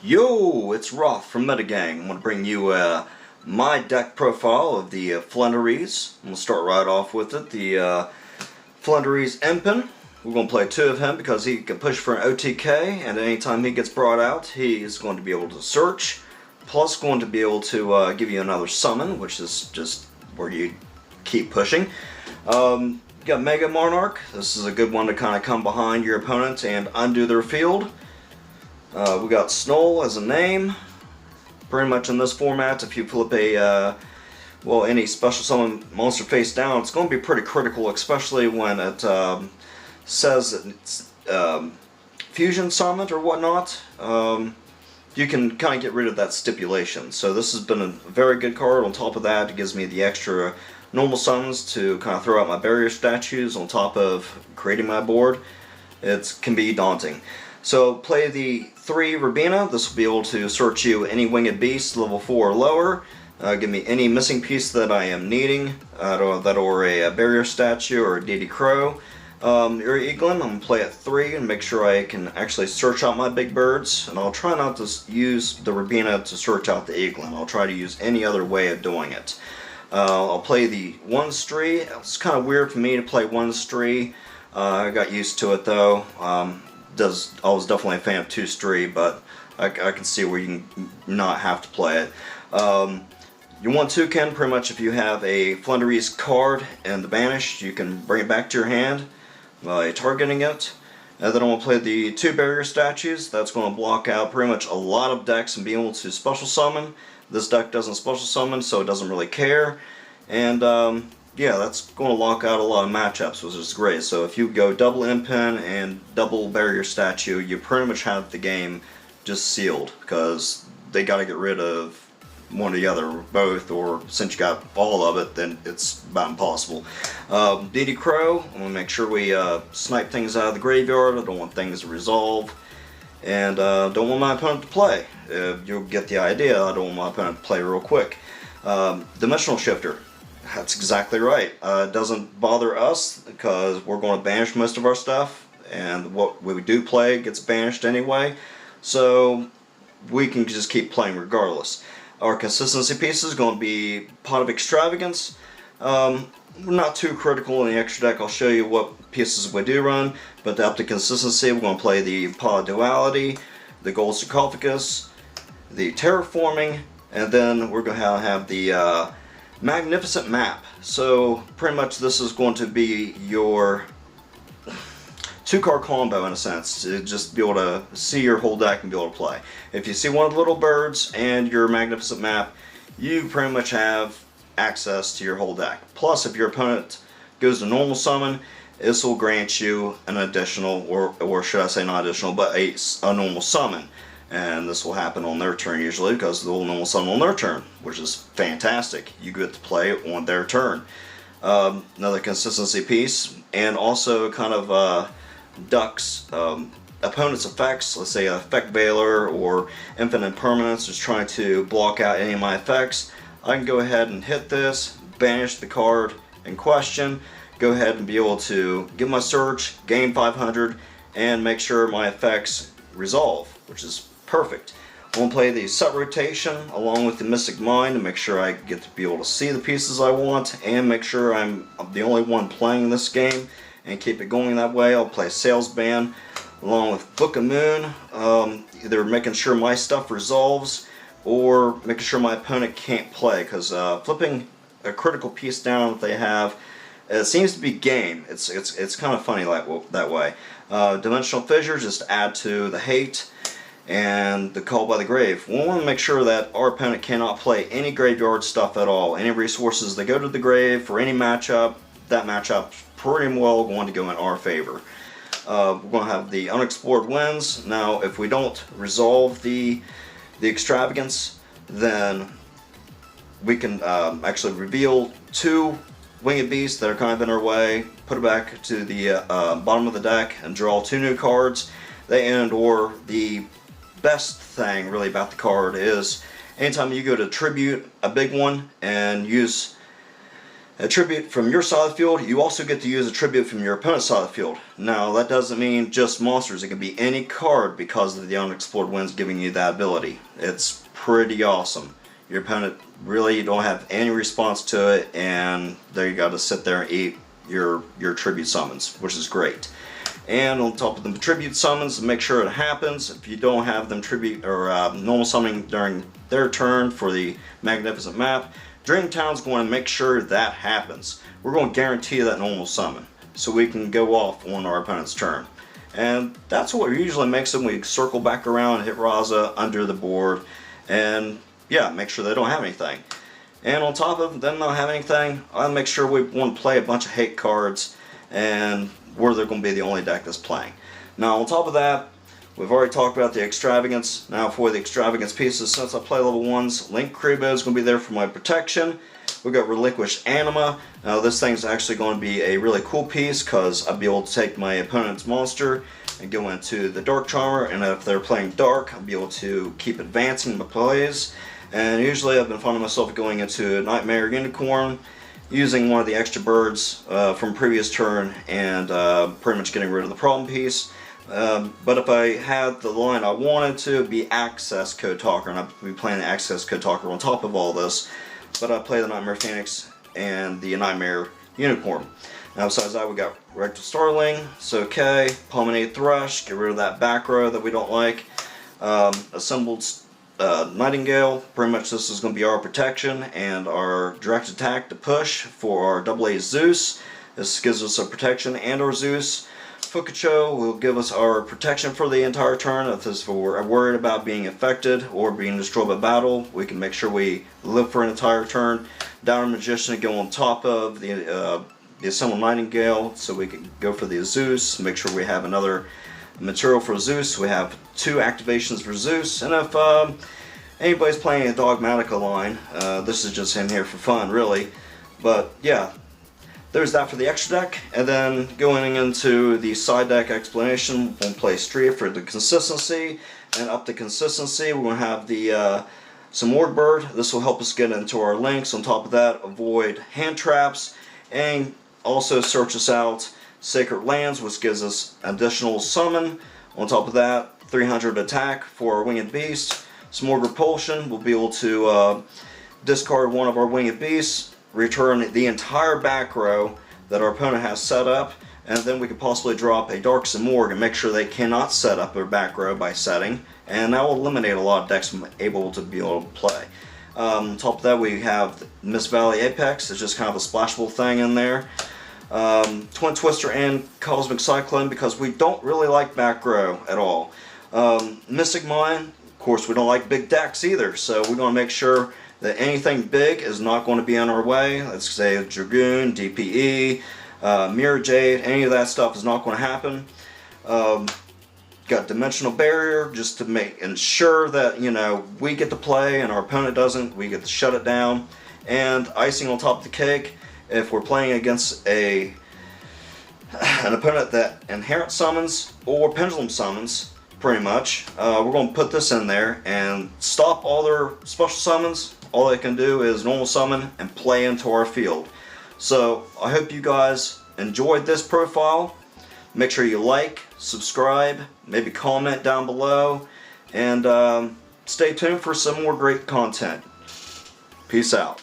Yo, it's Roth from Metagang. I'm going to bring you my deck profile of the Floowandereeze. I'm going to start right off with it. The Floowandereeze Impin. We're going to play two of him because he can push for an OTK, and anytime he gets brought out, he is going to be able to search, plus going to be able to give you another summon, which is just where you keep pushing. You got Mega Monarch. This is a good one to kind of come behind your opponent and undo their field. We got Snoll as a name. Pretty much in this format, if you flip a, any special summon monster face down, it's going to be pretty critical, especially when it says that it's fusion summoned or whatnot. You can kind of get rid of that stipulation. So this has been a very good card. On top of that, it gives me the extra normal summons to kind of throw out my barrier statues on top of creating my board. It can be daunting. So play the 3 Rabina. This will be able to search you any winged beast level 4 or lower. Give me any missing piece that I am needing, or a barrier statue or a deity crow. Your Eaglin, I'm going to play at 3 and make sure I can actually search out my big birds. And I'll try not to use the Rabina to search out the Eaglin. I'll try to use any other way of doing it. I'll play the 1 Stree. It's kind of weird for me to play 1 Stree. I got used to it though. I was definitely a fan of 2 Stree, but I can see where you can not have to play it. You want Toucan, pretty much if you have a Floowandereeze card and the banished, you can bring it back to your hand by targeting it. And then I'm going to play the 2 barrier statues. That's going to block out pretty much a lot of decks and be able to special summon. This deck doesn't special summon, so it doesn't really care. And yeah, that's going to lock out a lot of matchups, which is great. So if you go double Impin and double barrier statue, you pretty much have the game just sealed, because they got to get rid of one or the other, or both, or since you got all of it, then it's about impossible. Deity Crow, I'm going to make sure we snipe things out of the graveyard. I don't want things to resolve, and don't want my opponent to play. You'll get the idea. I don't want my opponent to play real quick. Dimensional Shifter. That's exactly right. It doesn't bother us because we're going to banish most of our stuff, and what we do play gets banished anyway, so we can just keep playing regardless. Our consistency piece is going to be Pot of Extravagance. We're not too critical in the extra deck. I'll show you what pieces we do run, but to up the consistency, we're going to play the Pot of Duality, the Gold Sarcophagus, the Terraforming, and then we're going to have the Magnificent Map. So pretty much this is going to be your 2-card combo in a sense, to just be able to see your whole deck and be able to play. If you see one of the little birds and your Magnificent Map, you pretty much have access to your whole deck. Plus, if your opponent goes to normal summon, this will grant you an additional, or should I say not additional, but a normal summon. And this will happen on their turn usually, because they'll normal summon on their turn, which is fantastic. You get to play on their turn. Another consistency piece, and also kind of ducks opponent's effects. Let's say Effect Veiler or Infinite Permanence is trying to block out any of my effects. I can go ahead and hit this, banish the card in question, go ahead and be able to get my search, gain 500, and make sure my effects resolve, which is perfect. I'm going to play the Set Rotation along with the Mystic Mind to make sure I get to be able to see the pieces I want and make sure I'm the only one playing this game and keep it going that way. I'll play Sales Ban along with Book of Moon, either making sure my stuff resolves or making sure my opponent can't play, because flipping a critical piece down that they have, it seems to be game. It's kind of funny that way. Dimensional Fissure, just add to the hate, and the Call by the Grave. We want to make sure that our opponent cannot play any graveyard stuff at all. Any resources that go to the grave for any matchup, that matchup's pretty well going to go in our favor. We're going to have the Unexplored Winds. Now, if we don't resolve the extravagance, then we can actually reveal 2 winged beasts that are kind of in our way, put it back to the bottom of the deck, and draw 2 new cards. Or the best thing really about the card is anytime you go to tribute a big one and use a tribute from your side of the field, you also get to use a tribute from your opponent's side of the field. Now, that doesn't mean just monsters. It can be any card because of the Unexplored Winds giving you that ability. It's pretty awesome. Your opponent really don't have any response to it, and there you got to sit there and eat your tribute summons, which is great. And on top of the tribute summons, make sure it happens. If you don't have them tribute or normal summoning during their turn for the Magnificent Map, Dreamtown's going to make sure that happens. We're going to guarantee that normal summon, so we can go off on our opponent's turn. And that's what usually makes them. We circle back around, hit Raza under the board, and yeah, make sure they don't have anything. And on top of them not having anything, I'll make sure we want to play a bunch of hate cards, and where they're going to be the only deck that's playing. Now, on top of that, we've already talked about the extravagance. Now, for the extravagance pieces, since I play level 1s, Link Kribo is going to be there for my protection. We've got Relinquished Anima. Now, this thing's actually going to be a really cool piece because I'll be able to take my opponent's monster and go into the Dark Charmer, and if they're playing Dark, I'll be able to keep advancing my plays. And usually I've been finding myself going into Nightmare Unicorn, using one of the extra birds from previous turn, and pretty much getting rid of the problem piece. But if I had the line I wanted to, it'd be Access Code Talker, and I'd be playing the Access Code Talker on top of all this. But I play the Nightmare Phoenix and the Nightmare Unicorn. Now, besides that, we got Rectal Starling, it's okay. Pulmonate Thrush, get rid of that back row that we don't like. Assembled Nightingale, pretty much this is going to be our protection and our direct attack to push for our AA Zeus. This gives us a protection and our Zeus. Fukucho will give us our protection for the entire turn. If we're worried about being affected or being destroyed by battle, we can make sure we live for an entire turn. Downward Magician to go on top of the Assembled Nightingale, so we can go for the Zeus, make sure we have another material for Zeus. We have 2 activations for Zeus, and if anybody's playing a Dogmatica line, this is just in here for fun, really. But yeah, there's that for the extra deck, and then going into the side deck explanation, we're going to play Stria for the consistency, and up to consistency, we're going to have the some Bird. This will help us get into our links. On top of that, avoid hand traps, and also search us out Sacred Lands, which gives us additional summon. On top of that, 300 attack for our Winged Beast. Some more Repulsion, we'll be able to discard one of our Winged Beasts, return the entire back row that our opponent has set up, and then we could possibly drop a Dark Simorg and make sure they cannot set up their back row by setting, and that will eliminate a lot of decks from able to play. On top of that, we have Mist Valley Apex. It's just kind of a splashable thing in there. Twin Twister and Cosmic Cyclone, because we don't really like back row at all. Mystic Mine, of course we don't like big decks either, so we're going to make sure that anything big is not going to be in our way. Let's say Dragoon, DPE, Mirror Jade, any of that stuff is not going to happen. Got Dimensional Barrier, just to ensure that, you know, we get to play and our opponent doesn't. We get to shut it down. And icing on top of the cake, if we're playing against an opponent that inherent summons or pendulum summons, pretty much, we're going to put this in there and stop all their special summons. All they can do is normal summon and play into our field. So I hope you guys enjoyed this profile. Make sure you like, subscribe, maybe comment down below, and stay tuned for some more great content. Peace out.